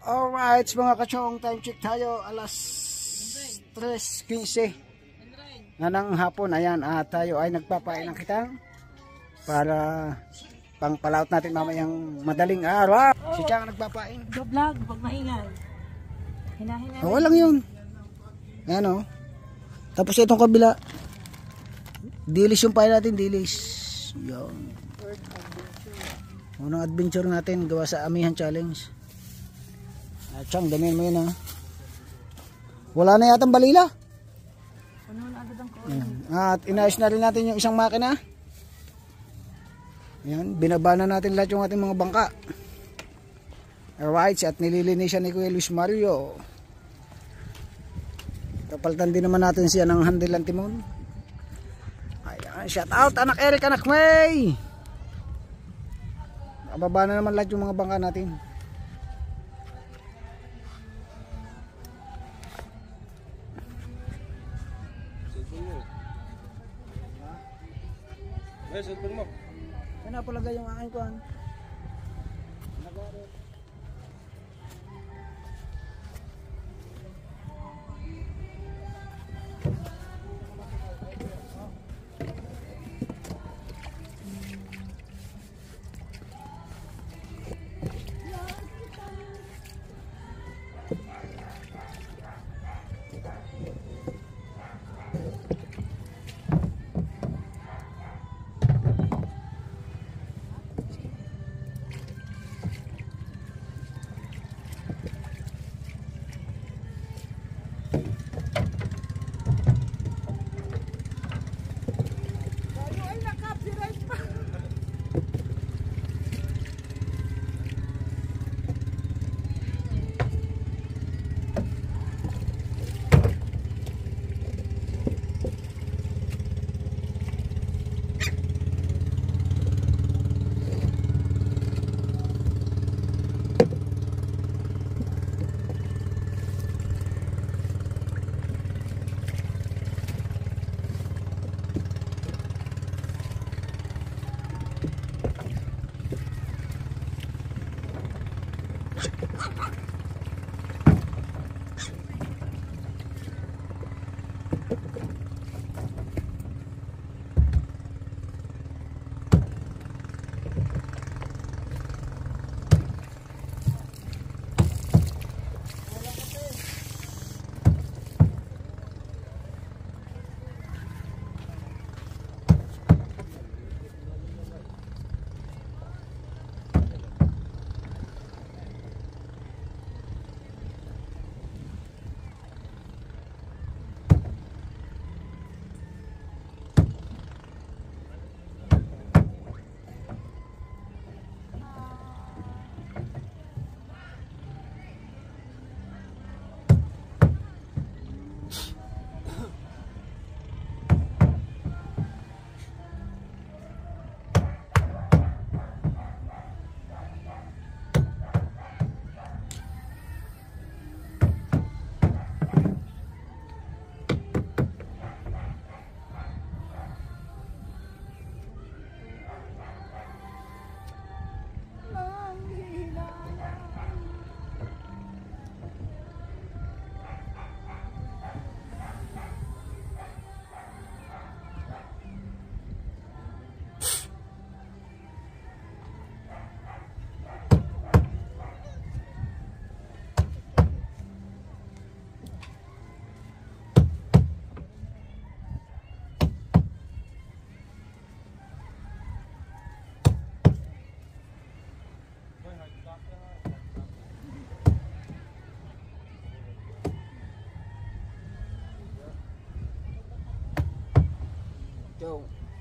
Alright, mga kachong, time check tayo, alas 3:15 na ng hapon. Ayan, tayo ay nagpapain ng kitang para pang palaut natin mamayang madaling araw. Si Chang nagpapain. Vlog, pag maingay. Hinahinga. Lang yun. Ayan o. Tapos itong kabila. Dilis yung pain natin, dilis. Yan. Unang adventure natin gawa sa Amihan Challenge. Chang, damihan mo yun ha. Wala na yatang balila. Ano na agad ang ko? At inayos na rin natin yung isang makina. Yan, binabana natin lahat yung ating mga bangka. Alright, at nililinisan ni Kuya Luis Mario. Kapaltan din naman natin siya ng handle ng timon. Ayan, shout out anak Eric, anak May. Nakababa na naman lahat yung mga bangka natin. Cellphone mo. Yan na palagay yung aking kuhan.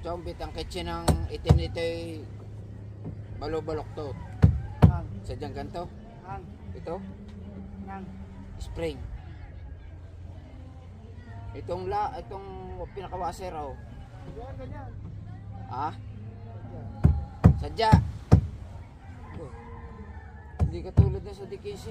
Chong bitang kitchen ng itim nito ay balo-balok to. Sadyang ganito. Ito. Spring. Itong pinakawaser oh. Sadya. Hindi katulad na sa DKC.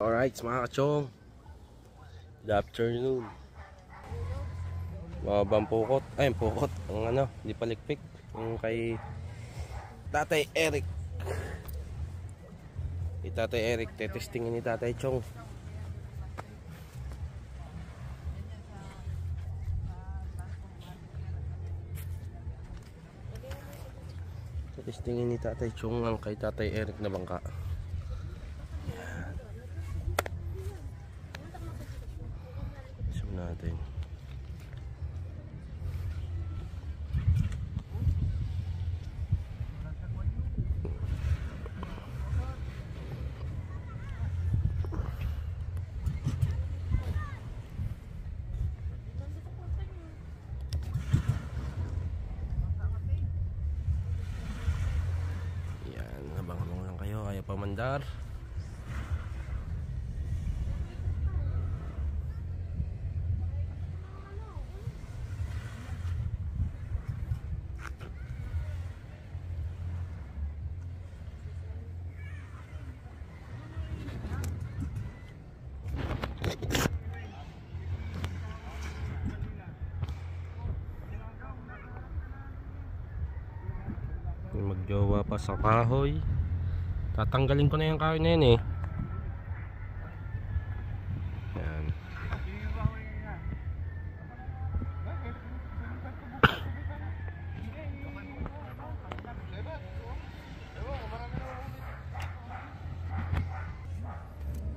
Alright mga kachong, good afternoon. Mga pukot, ay pukot, ang ano, di palikpik, yung kay Tatay Eric. Kay Tatay Eric, tetestingin ni Tatay Chong. Tetestingin ni Tatay Chong ang kay Tatay Eric na bangka. Natin. Yan, abang-abang lang kayo, ayaw pa mandar. Magjowa pa sa kahoy. Tatanggalin ko na yung kahoy na yun eh. Yan.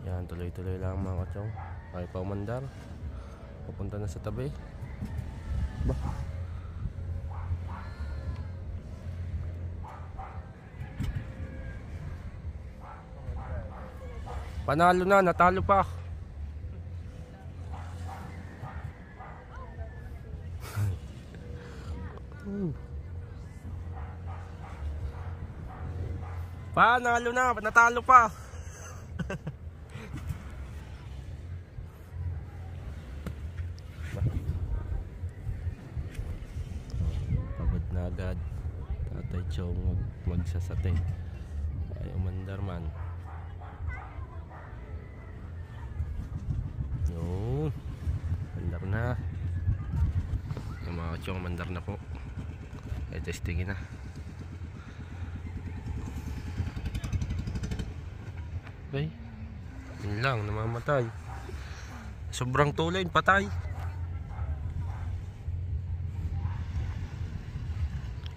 Yan, tuloy-tuloy lang mga kachong. Ayaw pa umandar. Pupunta na sa tabi. Ba? Panalo na, natalo pa. Panalo na, natalo pa. Pagod na agad Tatay Chong magsasate. Ayaw mandar man. Yun, mandar na. Yung mga kachong mandar na po. Ay testingin na. Okay, yun lang, namamatay. Sobrang tulay, patay.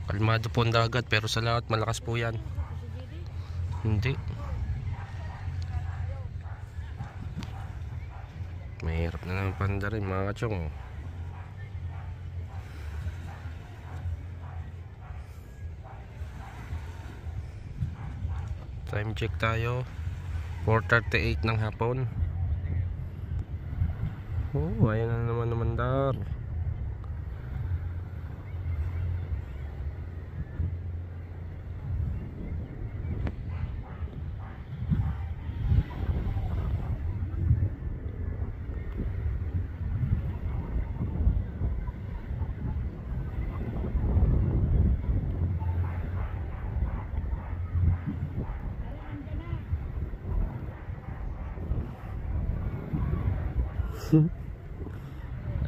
Kalmado po ang dagat, pero sa lahat malakas po yan. Hindi. Mahirap na naman pandarin mga kachong. Time check tayo, 4:38 ng hapon. Oh, ayan na naman mandar.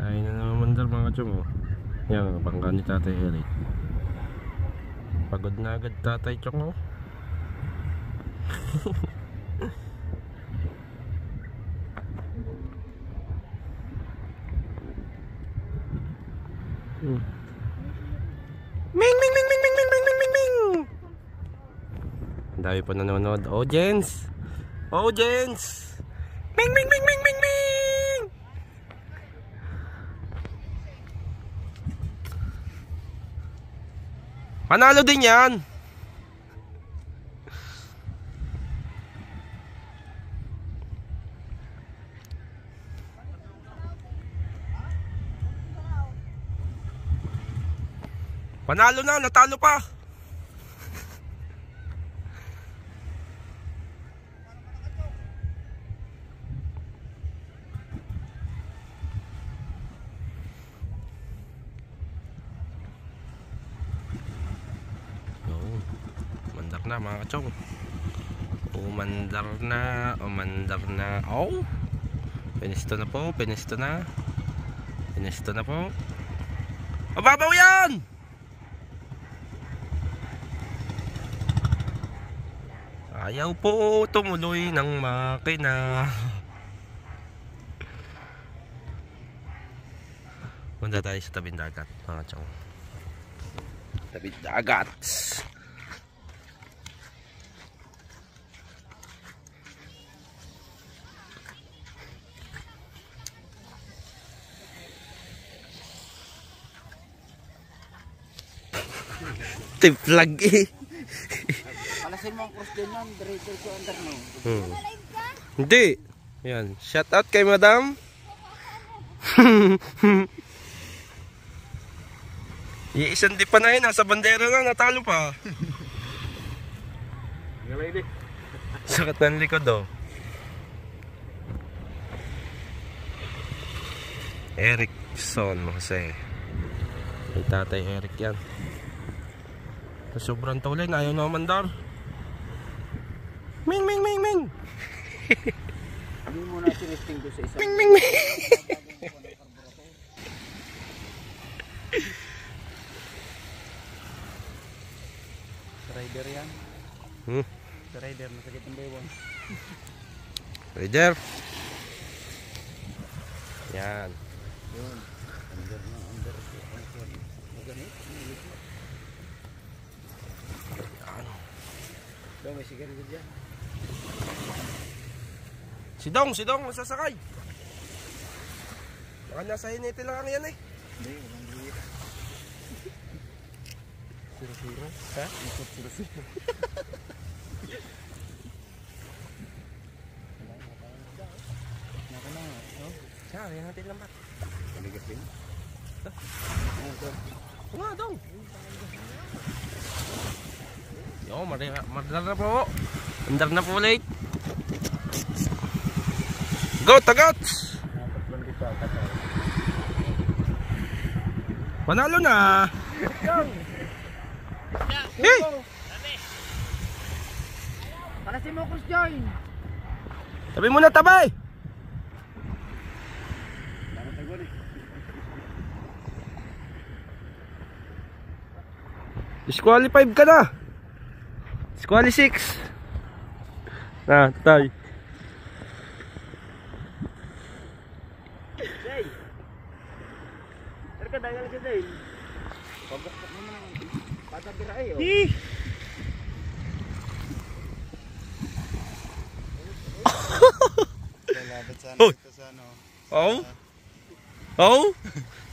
Ay na naman mandar mga kachong. Yan, bangka ni Tatay Eric. Pagod na agad Tatay Chong. Ming ming ming ming ming ming ming ming ming. Ang dami pa nanonood. Audience. Audience. Ming ming ming ming ming ming. Panalo din yan. Panalo na, natalo pa. na mga kachong. Umandar na. Oh! Pinisto na po. Pinisto na po. Mababaw yan! Ayaw po tumuloy ng makina. Punta tayo sa tabing dagat mga kachong. Tabing dagat. Tiplag eh. Palasin mo ang cross din yan, diretso under mo. Hindi. Yan. Shout out kay madam. Isang di pa na yun. Nasa bandera na. Natalo pa. Sakit ng likod oh. Erickson Jose. May tatay Eric yan. Sobrang taulin, ayaw na mandar. Ming. Hindi mo na tinisting doon sa isang. Ming. Rider yan. Rider, masakit ang baywang. Rider. Yan. Yun. Under. Maganit. Daw may sigarilyo dyan. Si Dong, masasakay. Baka nasa hinete lang ang yan eh. Hindi, walang buwit. Siro-siro. Ha? Siro-siro. Naka na nga. Siya, yan natin lang ba? Paligas din. Nga, Dong. Yo, madar na po. Andar na po ulit. Go, tagat! Panalo na! Hey! Palasin mo cross join. Tabi mo na, tabay! Disqualified ka na! Squally 6. Na, tay. Jay! Terka dagal ka, Jay. Pagkak mo naman. Patabira eh, oh. Lalapit sana ito sa ano. Oh?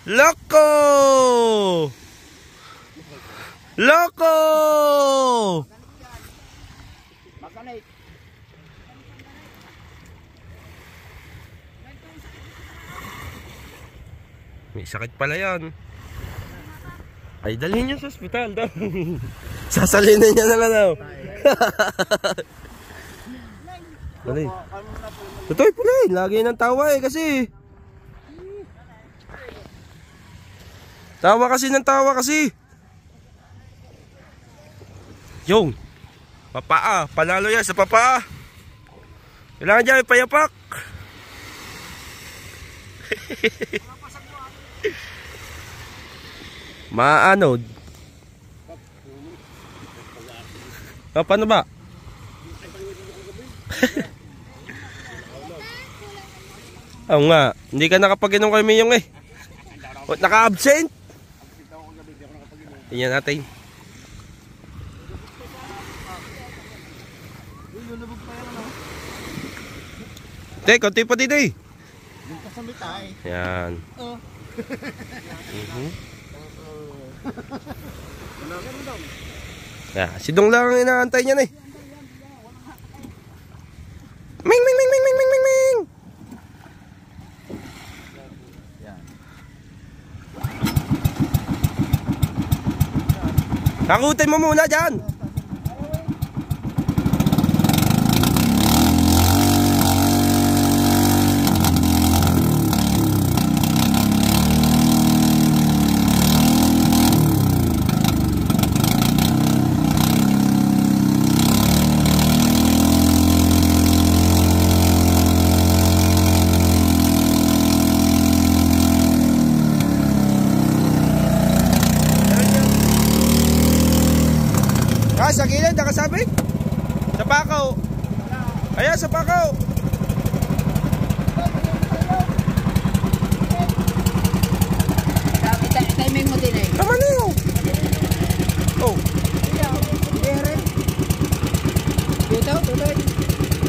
Loko! Loko! Maganit. May sakit pala yan. Ay, dalhin niyo sa ospital daw. Sasalinin niya na lang daw. Dali. Totoo pala eh. Lagi nang tawa eh kasi. Tawa kasi. Yung. Papaa. Panalo yan sa papaa. Kailangan dyan may payapak. Maanod. Paano ba? Oo nga. Hindi ka nakapag-inom kay Miyong eh. Naka-absent. Tingnan natin. Te, konti pa dito eh. Yung kasamita eh. Yan. Yeah, si Dong lang ang inaantay niya eh. Ming. Takutin mo muna dyan. sa gilid, nakasabit. Sa pakaw. Ayan, sa pakaw. Timing mo din eh. Tama na yun. Oh. Dito, tuloy.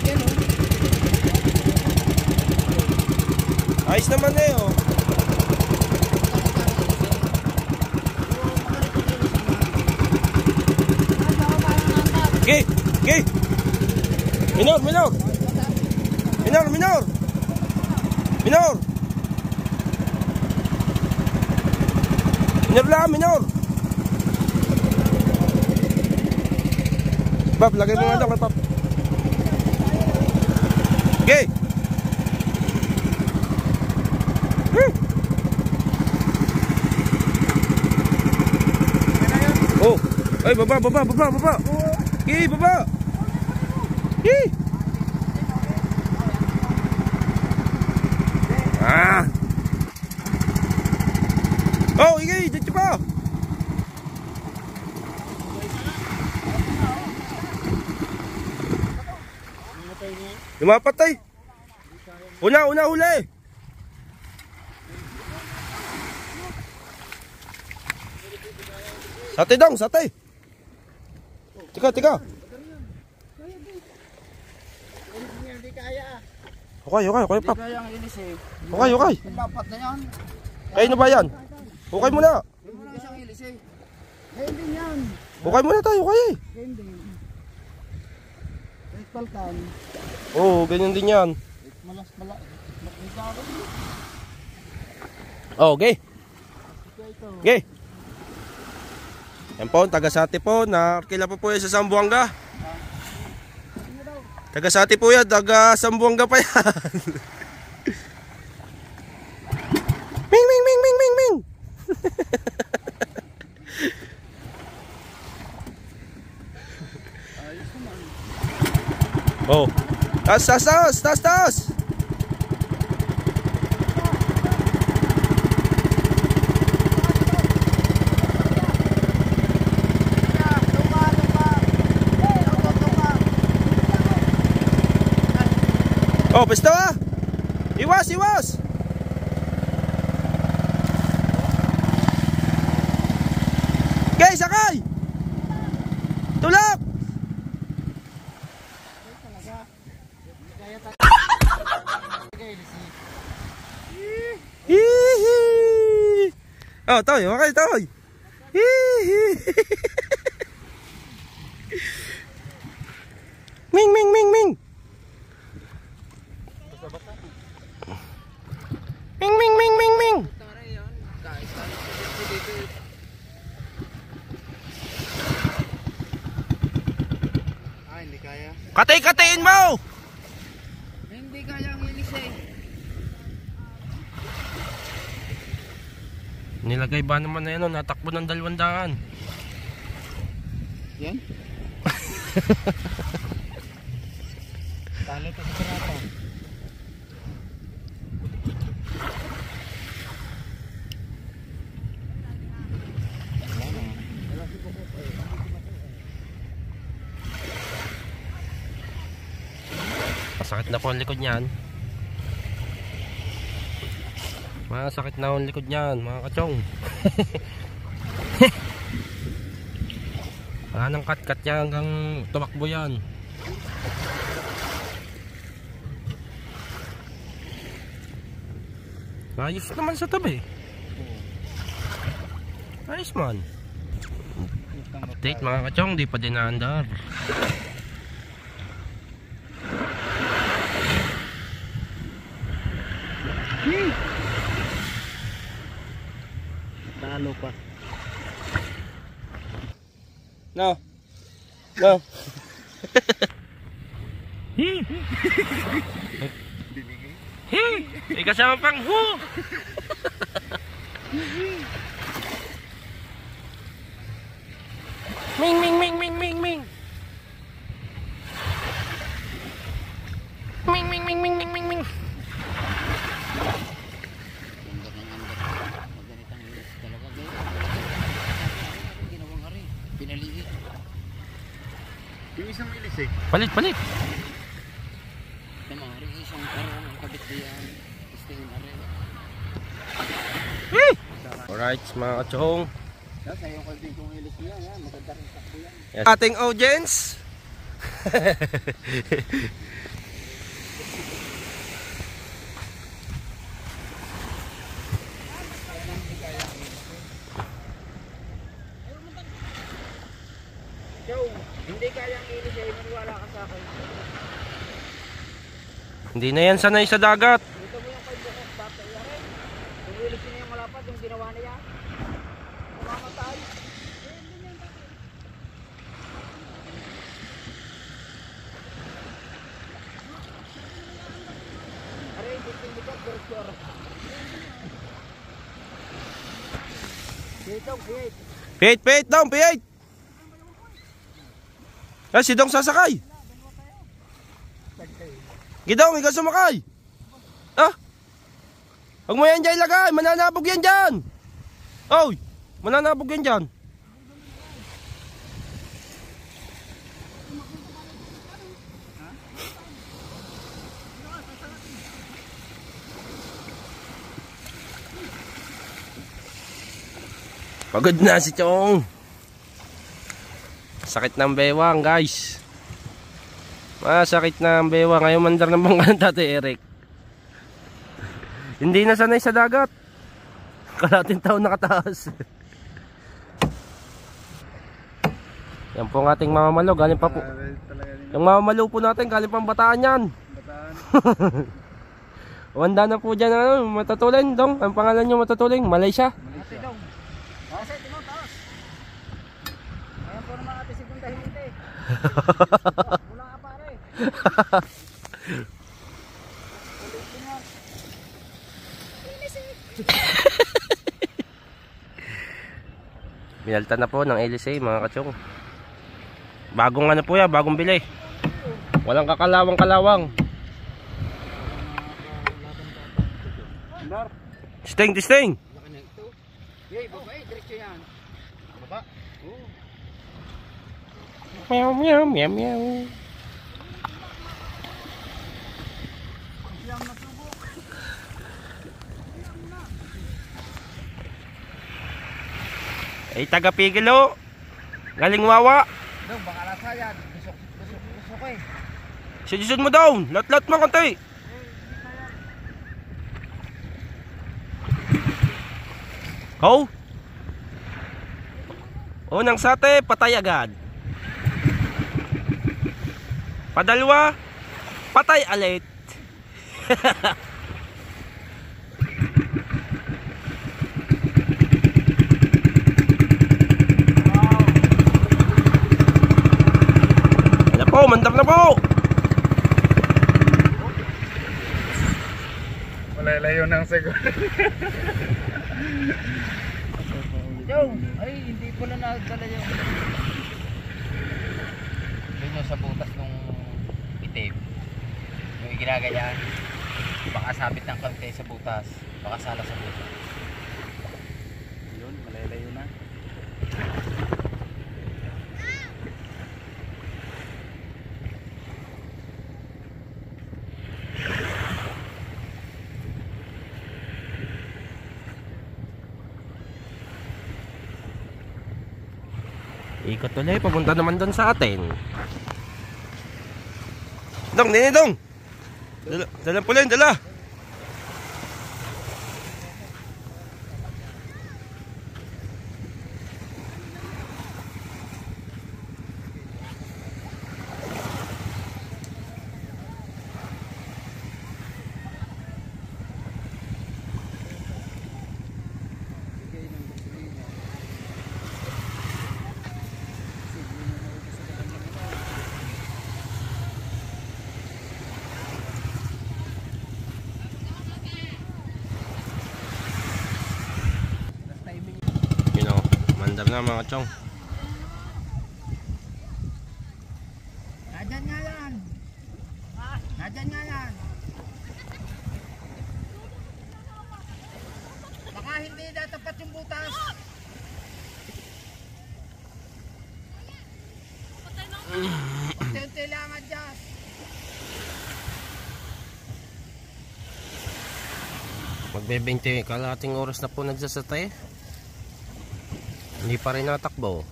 Yan o. Ayos naman na yun. Okay, okay. Minor, minor. Minor, minor. Minor. Minor lang, minor. Pap, lagay mo nga doon kay Pap. Okay. Oh, ay baba, baba, baba, baba. Okay, baba. Okay. Ah. Oh, okay, dito pa. Lumapatay. Una, huli. Sate dong, sate. Tika. Okay, Pap. Kaya ang ilis eh. Okay. Dapat na yan. Kayo na ba yan? Okay muna. Hindi siyang ilis eh. Hindi yan. Okay muna tayo, okay. Hindi. Palkan. Oo, ganyan din yan. Malas. Oh, okay. Okay. Yan po, taga-Sati po. Nakakila po yan sa Zamboanga. Taga-Sati po yan, taga-Zamboanga pa yan. Ming. Oh. Tas. Oh, pesta ah. Iwas. Okay, sakay. Tulak. Hihi. Oh, toy, okay, toy. Hihi. Ming. Ming. Hindi kaya. Katay-katayin mo. Hindi kaya ang ilis eh. Nilagay ba naman na yan, natakbo ng 200. Yan? Talo pa sa sarata. Masakit na po ang likod niyan. Masakit na ang likod niyan, mga kachong. Wala nang kat-kat yan hanggang tumakbo yan. Ayos naman sa tabi. Ayos man. Update mga kachong, di pa din naandar. Talo pa. No. May kasama pang hu. Ming. Ming. isang ilis eh. Palit, palit. Tama, rin isang karong ang kabit diyan. Testingin na rin. Alright, mga kachong. Sa yung kalbing kong ilis niya, yan. Maganda rin takbo yan. Yes. Ating audience. Joe, hindi kayang ilis eh. Maniwala ka sa akin. Hindi na yan sanay sa dagat. Dito mo yung kalbukok, bata yan. Kung ilis niya yung malapad, yung ginawa niya. Mamamatay. Aray, bitin likod, direktor. Dito, wait. Pihit, pihit daw, pihit. Ah, si Dong sasakay. Gidong, ikaw sumakay. Ah, huwag mo yan dyan ilagay. Mananabog yan dyan. Oy, mananabog yan dyan. Pagod na si Chong. Sakit ng bewang, guys. Masakit na ang bewang. Ngayon mandar ng bangka ng Tatay Eric. Hindi na sanay sa dagat. Kalating taon nakataas. Yan po ang ating mamamalo. Galing pa po. Yung mamamalo po natin, galing pang Bataan yan. Wanda na po dyan, ano, Matutulin, Dong. Ang pangalan nyo, Matutulin, Malaysia. Ate Dong. Ate, Timon, taas. Ayan po naman ate segunda hindi. Wala ka pare. Binalta na po ng LSA, mga kachong. Bagong ano po yan, bagong bili. Walang kakalawang-kalawang. Sting, sting. Yay, babae, diretso yan. Baba. Meow, meow, meow, meow. Ay, taga-pigil o. Galing Wawa. Dong, baka lasa yan. Busok eh. Suggestion mo daw. Lat-lat mo konti. Ho? Unang sate, patay agad. Padalwa, patay alit. Ano po, mandar na po. Malalayo ng segundo. Joe, ay hindi ko na nagdala yung doon yung sa butas nung itim yung ginagayaan baka sabit ng kante sa butas baka sala sa butas yun, malalayo na Ikot ulit, papunta naman doon sa atin. Dong, nini dong. Dala pula yun, dala. Mandar na mga chong. nadyan nga yan nadyan nga yan baka hindi datapat yung butas Magbe-20 kalating oras na po nagsasatay. Hindi pa rin natakbo.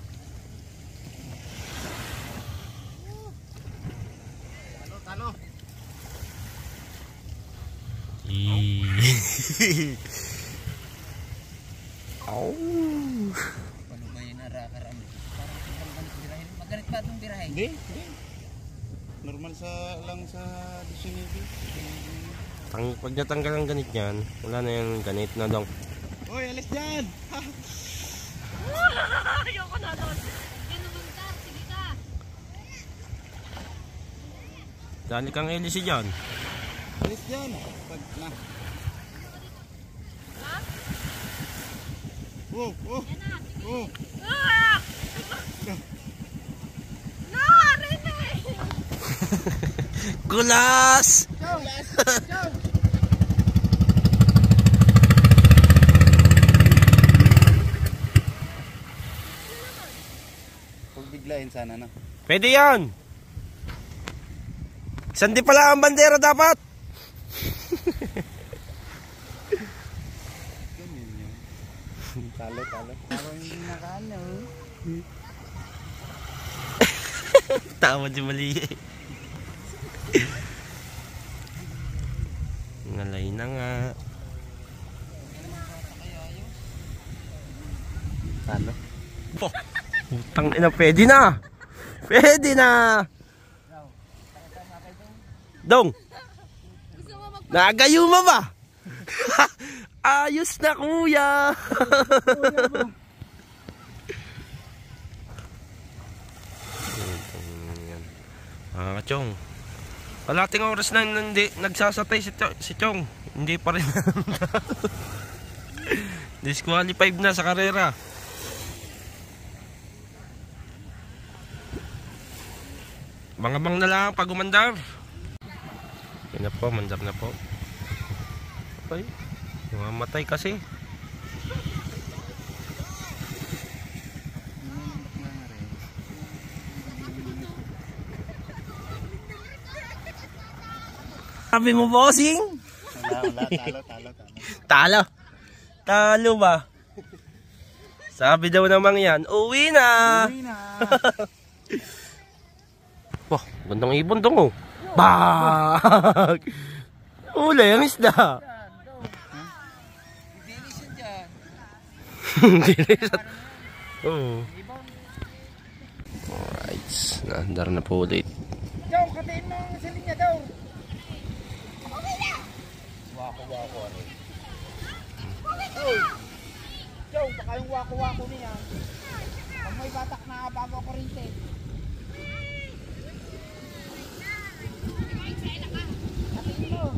Talo. Oh. Paano ba yun arakarami? Parang tingnan birahin. Magalit ba itong birahin? Hindi. Normal lang sa 19. Pag natanggal ang ganit yan, wala na yung ganit na dong. Hoy, alis dyan! Ayoko na doon. Sige ka. Dali kang elisi dyan. Alis dyan! Pag na. Oh! Oh! Ah! No, Rene! Gulas! Huwag biglayin sana na. Pwede yan! Sandi pala ang bandera dapat! Ganyan yun. Talo. Ako hindi nakaano. Tama di mali eh. Ngalay na nga. Talo. Oh, utang ina, pwede na! Pwede na! Dong! Nagayuma ba? Ayos na kuya! Chong, kalating oras na hindi nagsasatay si Chong. Hindi pa rin. Disqualified na sa karera. Bang-abang na lang pag umandar. Yan na po, mandar na po. Okay, mamatay kasi. Sabi mo, bossing? Wala. Talo. Talo ba? Sabi daw namang yan, uwi na. Wah, gandang ibon dong oh. Bag! Uli ang isda. Dinisin dyan. Dinisan. Oo. Alright, naandar na po ulit. Jow, katiin mo ang siling niya daw. Wako. Jow, baka yung wako-wako niya. Pag may batak na bago ko rin siya. Katiin mo.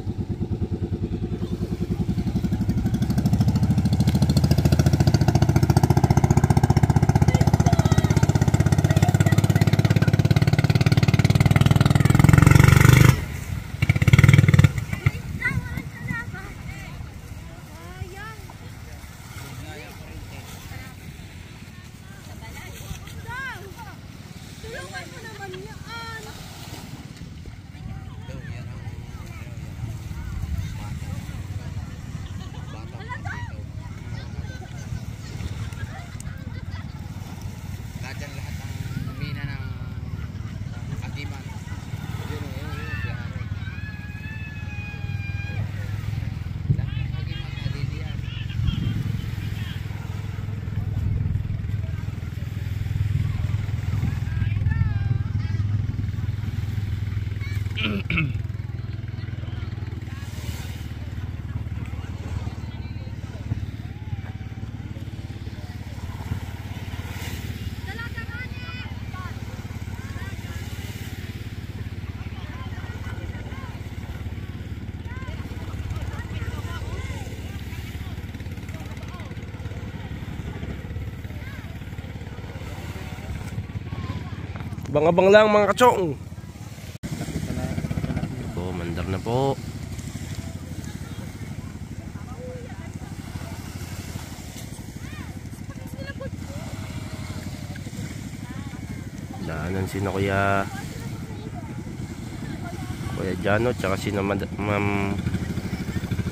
Tulungan mo naman yan. Kadyan lahat ang mina ng agiman. Yun. Biyari. Lahat ng agiman, adilian. Abang-abang lang mga kachong. Po, mandar na po. Daanan sino Kuya Jano tsaka sino Ma'am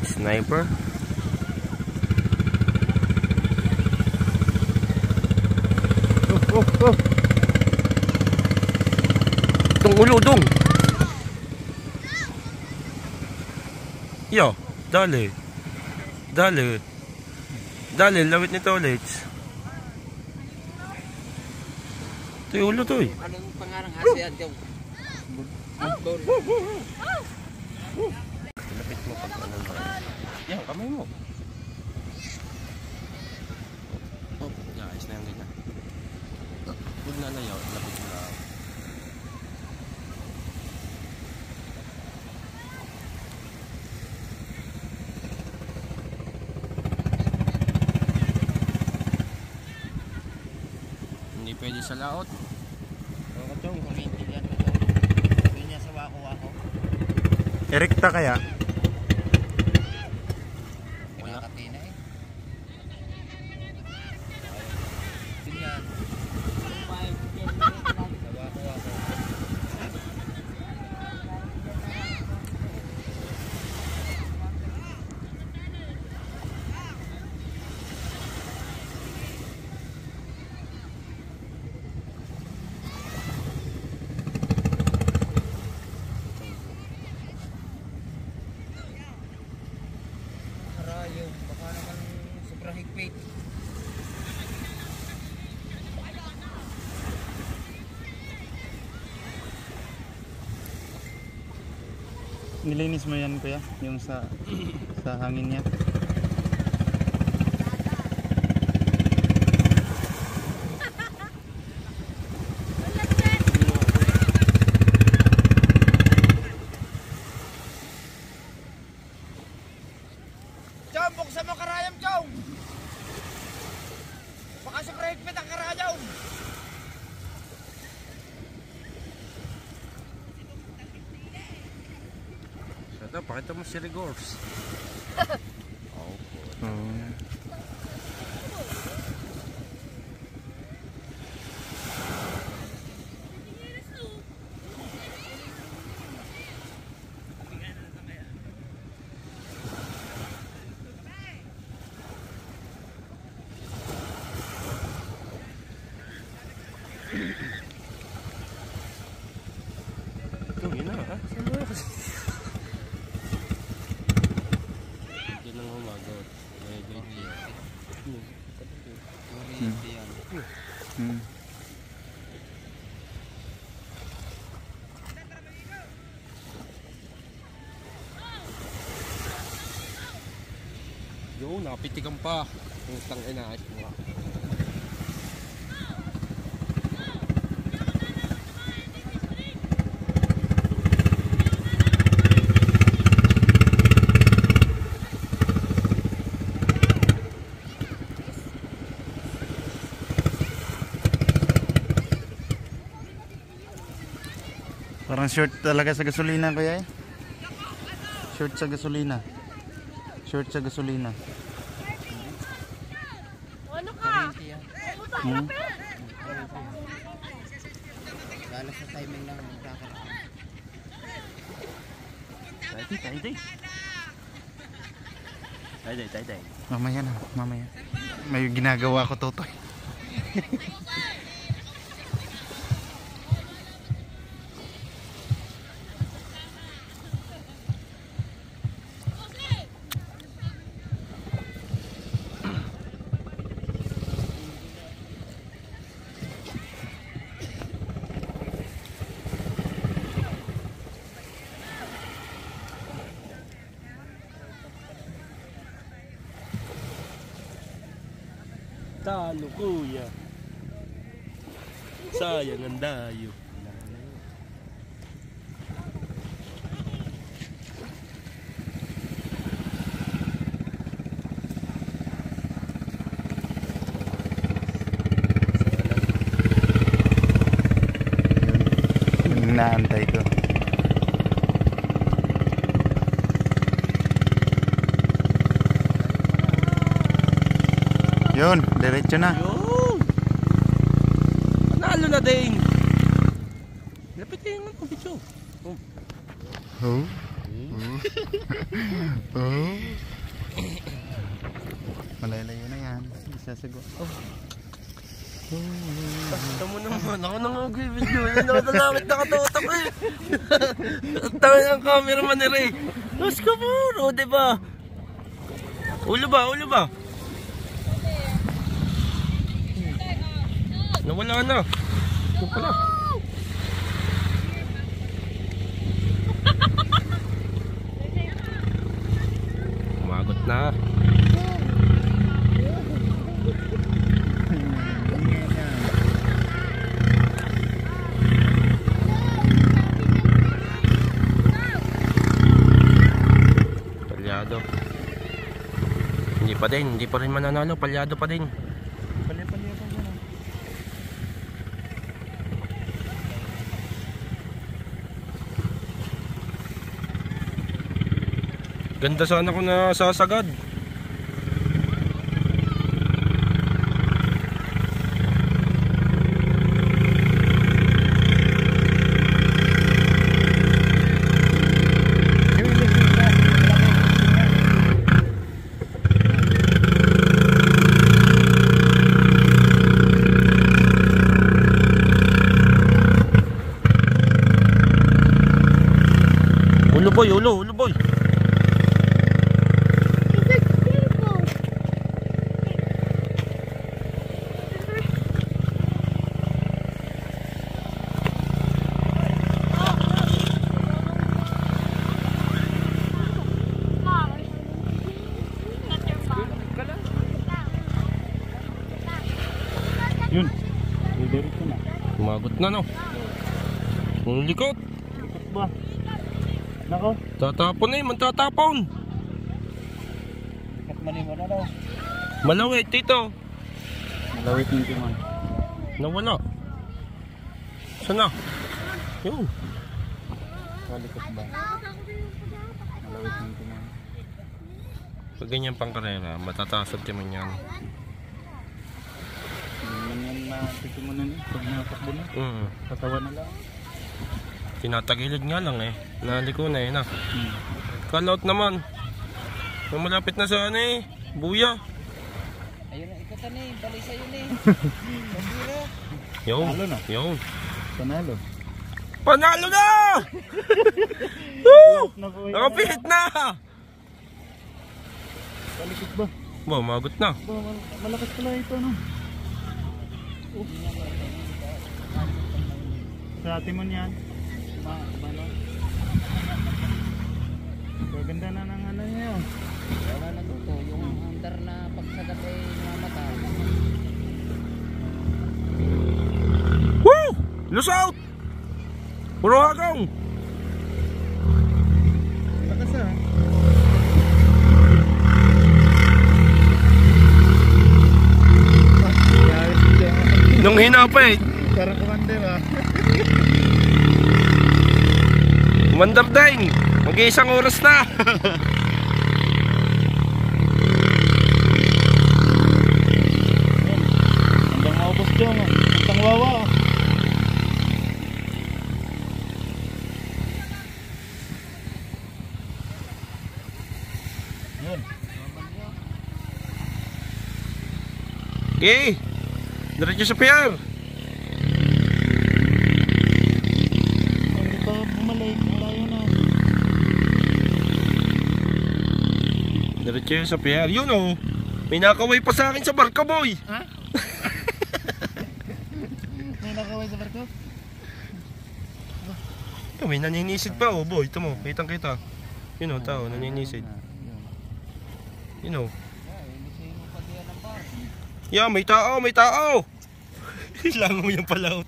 Sniper. oh. Itong ulo dong. Yo, dali. Dali. Dali, lawit nito ulit. Ito yung ulo to eh. Anong pangarang ASEAN daw? Lapit mo pag ano mo. Yan, kamay mo. Oh, yeah, ayos na yung ganyan. Huwag na layaw, lapit mo na. Hindi pwede sa laot. Oo, Chong. Kumintigan ko to. Yun niya sa wako-wako. Erekta kaya? Kinakatina eh. Yun yan. Sa wako-wako. Karayo, baka naman sobrang higpit. Nilinis mo yan kuya? Yung sa hangin niya? Chong, buksan mo karayom, Chong! Baka sobrang higpit ang karayom! Ito, pakita mo si Rigors. Ito, yun na, ha? Saan mo na kasi? Hindi nang humagot. Medyo hindi yan. Kuminti yan. Hmm. Yo, nakapitikan pa. Yung tang inaayos mo nga. Parang short talaga sa gasolina kuya eh. Short sa gasolina. Short sa gasolina. Ano ka? Hmm? Lalo sa timing lang magkakaraan. Tay. Mamaya na, mamaya. May ginagawa ko Totoy. Talo kuya. Sayang ang dayo. Yung inaantay ko. Yun, diretso na. Yun! Panalo na din! Lapitin mo ang video. Oh. Oh. Oh. Malalayo na yan. Isasagot. Oh. Basta mo naman, ako nang mag-video. Nalangit nakatutok eh. At tayo ng cameraman ni Ray. Los ka puro, diba? Ulo ba? Ulo ba? Nawala na. Ito pala. Umagot na. Palyado. Hindi pa rin mananalo. Palyado pa din. Ganda sana kung nasasagad. Ulo boy, ulo boy. Yun. Diretso na. Umagot na no. Ang likot. Likot ba? Nako. Tatapon na magtatapon. Likat mali mo na daw. Malawit dito. Malawit yung timan. Nawala. Sana? Yun. Kalikot ba? Malawit yung timan. Pag ganyan pang karera, matataas ang timan yan. Ganyan na titimunan eh. Pag natakbo na. Katawan na lang. Tinatagilid nga lang eh. Naliko na eh na. Kalaot naman. Malapit na sa ano eh. Buya. Ayun na, ikutan eh. Balik sa'yo na eh. Yun. Panalo na. Yun. Panalo. Panalo na! Nakapihit na! Kalikot ba? Ba, magot na. Ba, malakas pala ito no. Sa timon yan. Ganda na ng ano niya. Wala na dito. Yung under na pagsagat ay namamatay. Woo! Loose out! Puro hagong! Lakas ah. Nung hinapit. Parang commander ah. Commander Deng. Mag-iisang oras na. Hanggang maubos dyan ah. Hanggang wawa ah. Yun. Okay. Diretso sa pier. Hindi pa bumalik. Malayo na. Diretso sa pier. Yun oh. May nakaway pa sa akin sa barka boy. Ha? May nakaway sa barko? May naninisid pa oh boy. Ito mo. Kitang kita. Yun oh tao. Naninisid. Yun oh. Yeah, may tao, may tao. Ilangan mo yung palaot.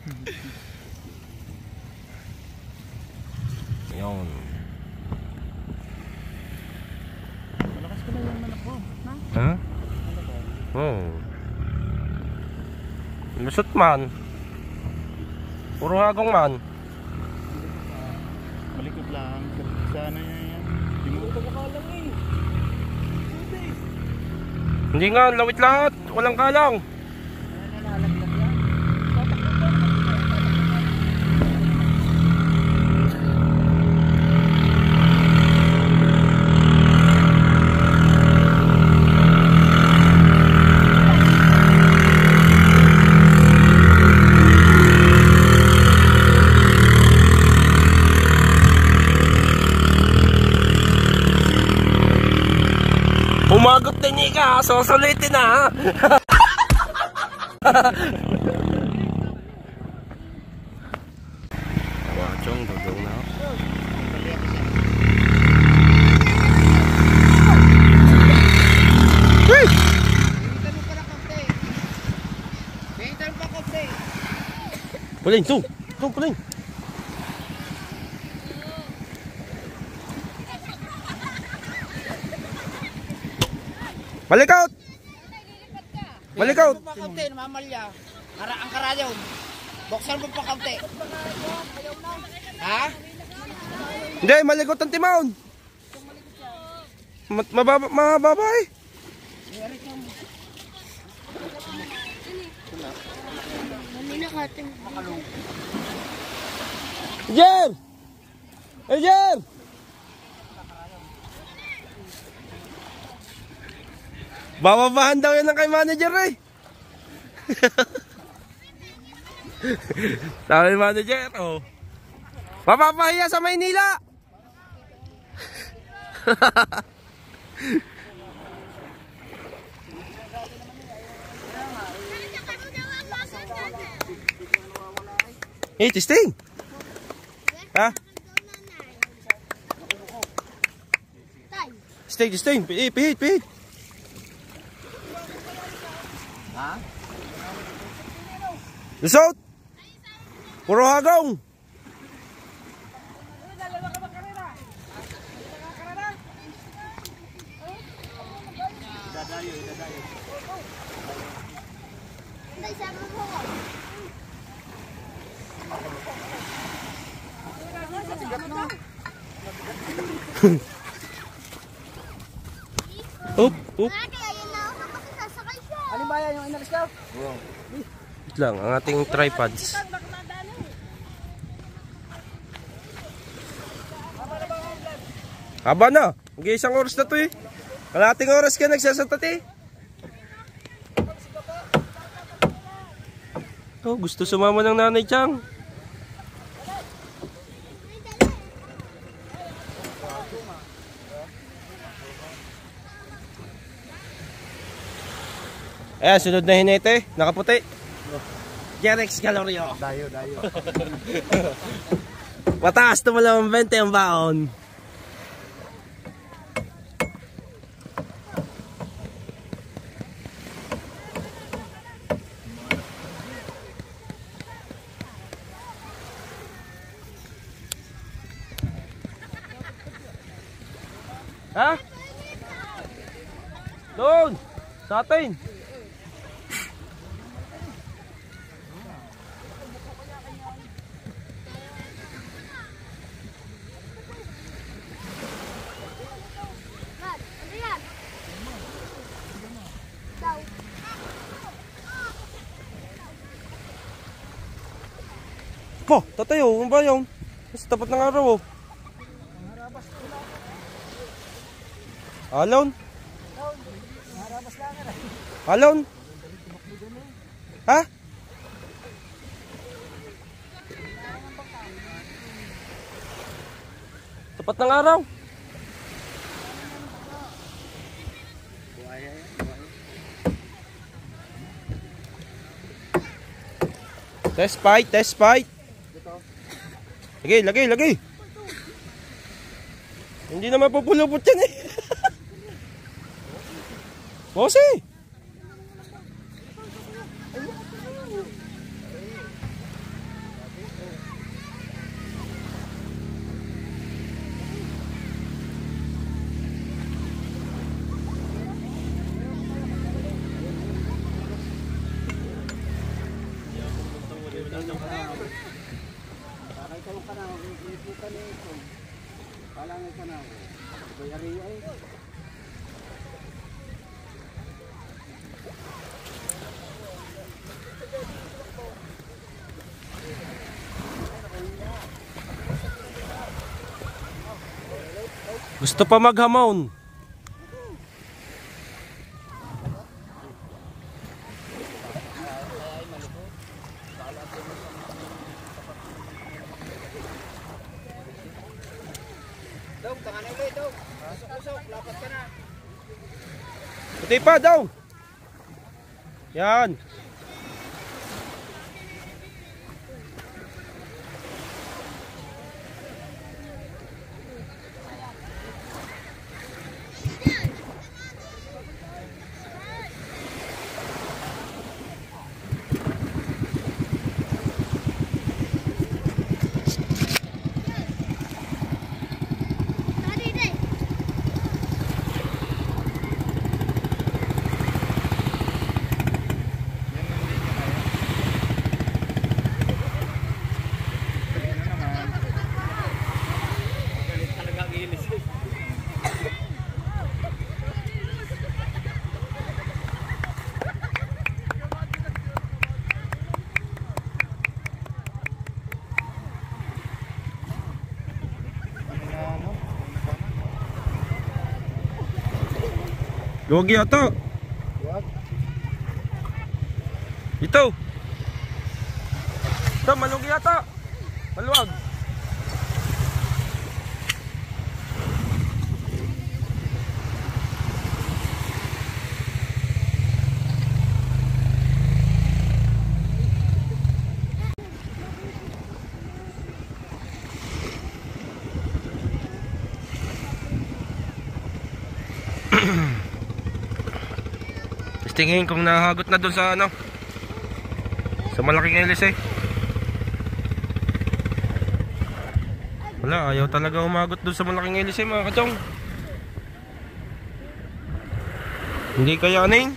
Ayun. Malakas ko na yung manak ko. Ha? Oh. Lusot man. Puro hagong man. Malikot lang. Sana yan. Dimuto ka lang eh. Hindi nga, lawit lahat. Walang kalang. na, susulitin na ha. Wachong, dudong na. Puling, tung, puling. Balik out! Balik out! Pakaunti, namamalya. Ang karayaw. Boksan mo pakaunti. Ha? Hindi, maligot ang timahon. Mababa eh. Jer! Hey, Jer! Bababahan daw yan ng kay manager eh. Sabi ni manager, oh. Mapapahiya sa Maynila. Hey, testing. Ha? Testing. Pihit. Ha? Result. Puro hagong. Up. Alin ba yan yung inalis ka? Wait lang, ang ating tripods. Haba na. Mag-iisang oras na to eh. Kalating oras ka nagsasantat eh. Oh, gusto sumama ng nanay Chang. Ayan, sunod na hinete. Nakaputi. Jerex Galorio. Dayo. Mataas to malamang 20 ang baon. Ha? Doon! Sa atin! Po, tatayo, ano ba yun? Sa tapat ng araw oh. Alon? Alon? Ha? Tapat ng araw? Test fight. Lagay. Hindi na mapupulupot yan eh. Bossy! Gusto pa maghamon. Puti pa daw. Yan. Luwag yata. Ito. Ito, maluwag yata. Maluwag. Tingin kung nahagot na doon sa ano, sa malaking ilis eh. Wala, ayaw talaga umagot doon sa malaking ilis eh mga kachong. Hindi kayanin.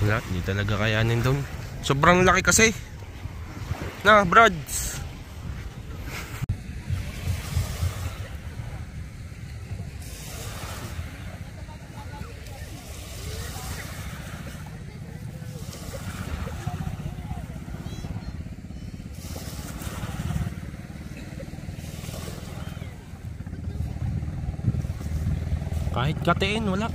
Wala, hindi talaga kayanin doon. Sobrang laki kasi. Na, Brads. Kahit katiin, wala.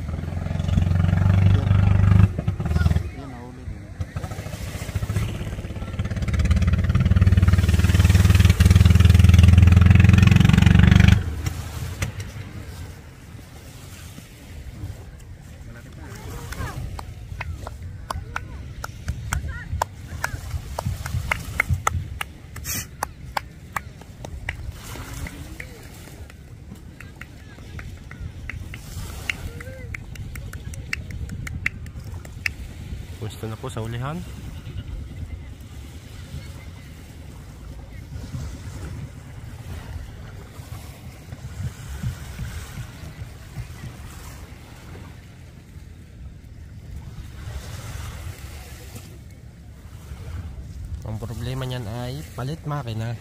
Gusto na po sa ulihan. Ang problema niyan ay palit makina.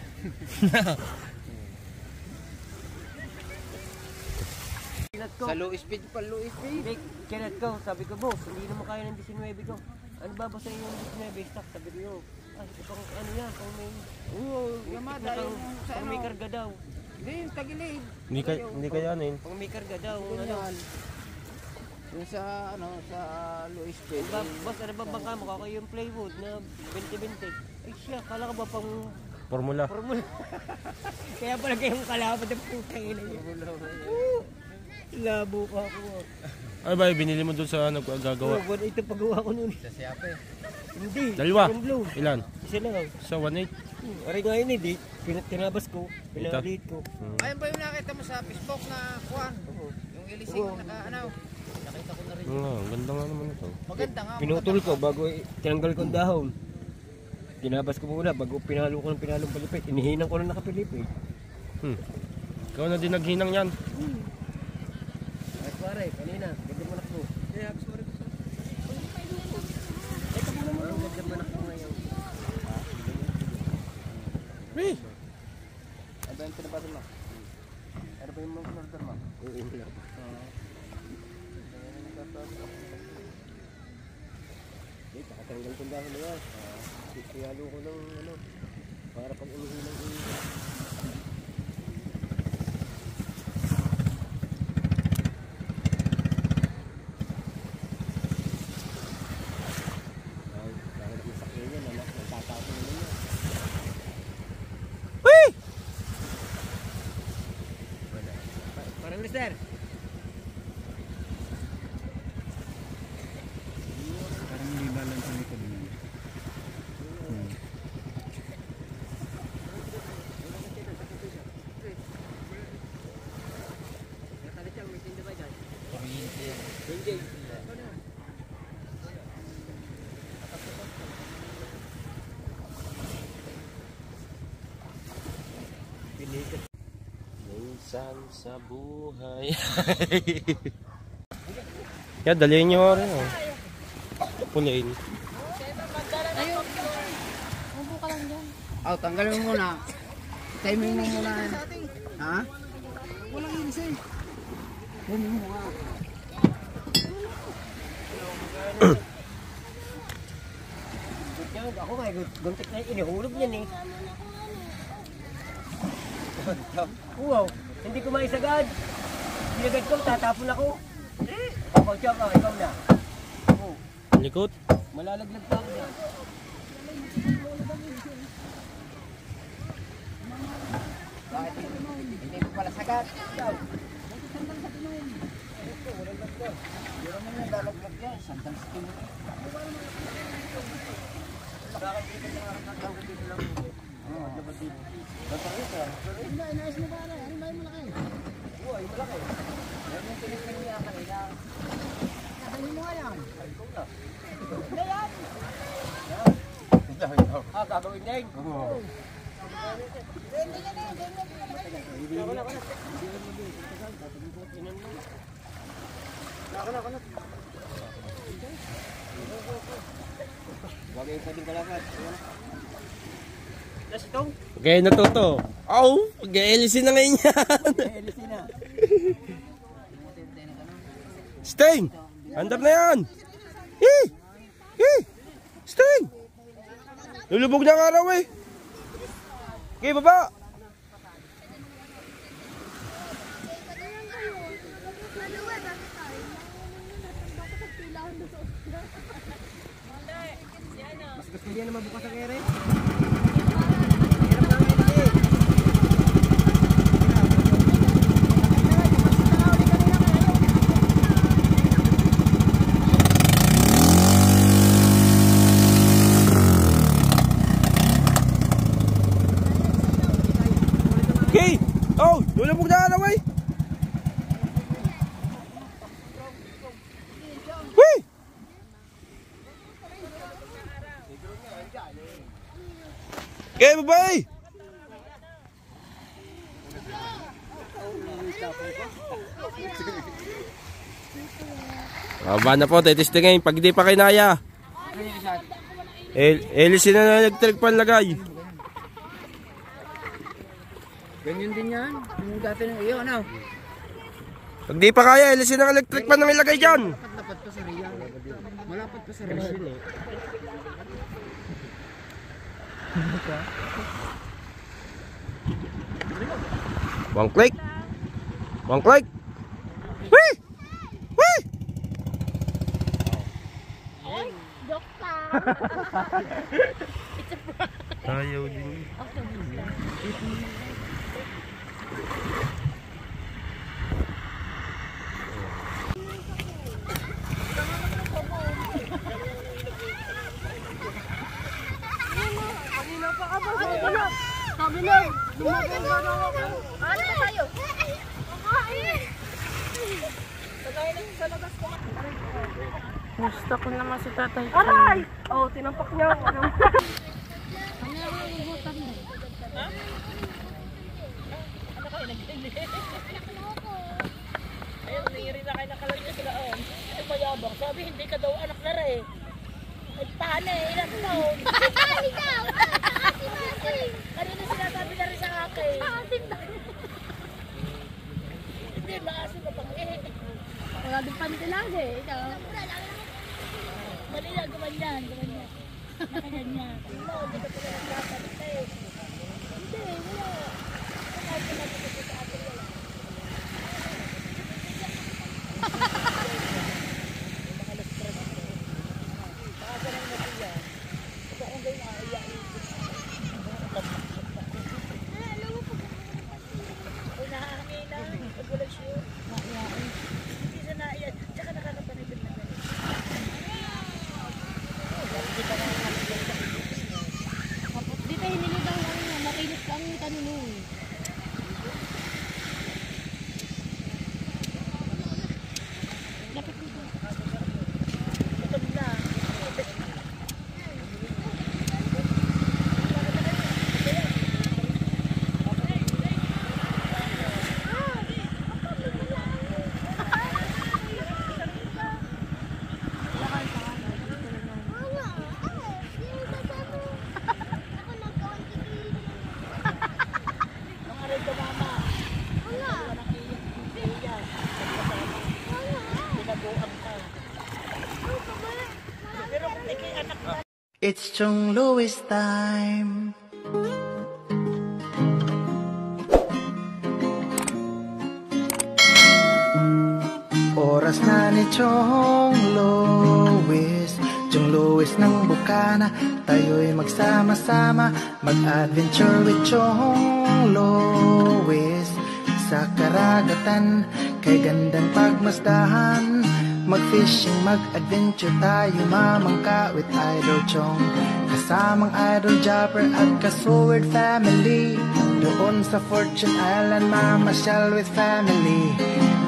Sa low speed pa, low speed. Kinat ko, sabi ko boss, hindi naman kaya ng 19 ko. Ano ba basta yung 19 stock? Sabi ko yun. Pang ano yan, pang may... Oo, Yamada yung sa pang ano. may karga daw. Hindi, yung tagilid. Hindi kayanin. Pang may karga daw. Ano Ano? yan? Yung sa ano, sa low speed. Boss, ano ba bangka mo? Kaka yung plywood na 20-20. Ay siya, kala ka ba pang... Formula. Kaya pala kayong kalaban ng putang ina niya. Labo ka ako. Ay ba, binili mo doon sa nagagawa? Oo, ito paggawa ko noon. Sa siyape. Hindi. Dalawa? Yung blue. Ilan? Isa lang. Sa 1.8. Aray nga yun eh, tinabas ko, pinalit ko. Ayun ba yung nakita mo sa Facebook na kuwan? Yung ilising naka ano? Nakita ko na rin. Oo, ganda nga naman ito. Maganda nga. Pinutol ko bago tinanggal ko ang dahon. Tinabas ko muna bago pinalo ko ng pinalong palipit. Inihinang ko na nakapilipit. Ikaw na din naghinang yan. Ay pare, kanina, ganda manak mo. Kaya sorry ko. Ay kapo naman ang ganda manak mo ngayon. Hey! Ano ba yung pinabasa mo? Ano ba yung mga order mo? Oo, hindi lang. tindahan na yan. Kayalo ko ng ano, para pag ulihin ng ulihin. Parang mister. Parang hindi balance ang likod niya. Minsan sa buhay. Yan, dalihin nyo rin. Puliin. Upo ka lang dyan. Oh, tanggalin mo muna. Timing mo muna. Ha? Walang inis eh. Timing mo nga. Ako nga, guntik na inihulog yan eh. Wow, hindi ko maisagad. Sinagad ko, tatapon ako. Ako, tsaka, ikaw na. Likot? Malalaglag pa ako yan. Bakit hindi mo pala sagat? Ikaw. Meron mo yung lalaglag yan. Sandal sa timo. Bakit dito na nga nagtawag dito lang? Oo, dapat dito. Dapat dito. Hindi, inayos mo ba na? Ano ba yung malaki? Oo, yung malaki. Meron yung tinipin niya kanina. Sabihin mo nga yan. Hindi yan. Ah, gagawin din. Oo. Bagay pa din kalapat. Okay, natuto. Aw, mag-LC na ngayon yan. LC na. Sting! Andar na yan! Eh! Eh! Sting! Lulubog na ang araw eh. Okay, baba! Mas gusto niya na mabukas ang ere? Okay! Oh! Lulubog na ang araw eh. Wee! Okay, bye-bye! Baba na po, titistingin. Pag di pa kinaya. LC na electric pan lagay. Ganyan din yan. Yung dati ng iyo, ano? Pag di pa kaya, LC na electric pan ang ilagay dyan. Malapad pa sa Riyan. Malapad pa sa Riyan. One click. One click. Wee! Wee! Joke lang. Ayaw din. Sabi na, lumabang ka na ako. Ano ba tayo? Gusto ko naman si tatay. Aray! Oh, tinampak niya ako. Ayun, nangyari na kayo nakalagay sila. Ay, mayabang. Sabi, hindi ka daw anak na rin. Ay, paano eh? Ilang taon? Ikaw! Kanina sinasabi na rin sa akin. Hindi, maasin na pang eh. Wala din pantilag eh. Ikaw. Mali na, gumanyan. Nakaganyan. No, hindi ka pala nagkakalit eh. Hindi, wala. Kahit ka nagkakalit sa atin, wala. Mga lustras ko. Baka lang na siya. Ito kung gawin aayain. Ay, nahahangin na. Nagulat siya. Naiyain. Hindi sa naiyan. Tsaka nakakapanibig na ganun. Hindi pa nga nakakagay sa Di pa hinilugang lang niya. Makinis ka ang tanunong. Lapit nito. gutom na. Ang aray ko mama. Wala nang iya. Pinabuang ka. Pero kung ikay anak na. It's Chong Louis time. Oras na ni Chong Louis, Chong Louis ng Bukana. Tayo'y magsama-sama, mag-adventure with Chong Louis. Sa karagatan, kay gandang pagmasdahan, mag-fishing, mag-adventure tayo, mamangka with Idol Chong. Kasamang Idol Jumper at ka-Sword family. Doon sa Fortune Island, mamasyal with family.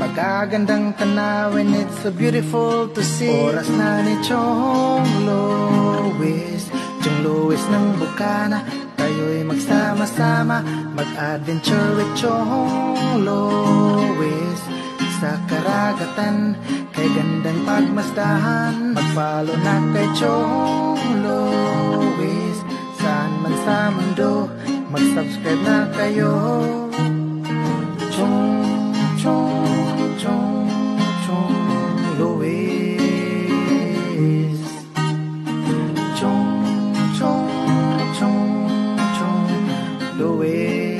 Magagandang tanawin, it's so beautiful to see. Oras na ni Chong Louis, Chong Louis ng Bukana. Tayo'y magsama-sama, mag-adventure with Chong Louis. Sa karagatan, kay gandang pagmasdahan, mag-follow na kay Chong Louis. Saan man sa mundo, mag-subscribe na kayo. Chong Louis. Chong Louis.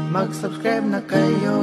Mag-subscribe na kayo.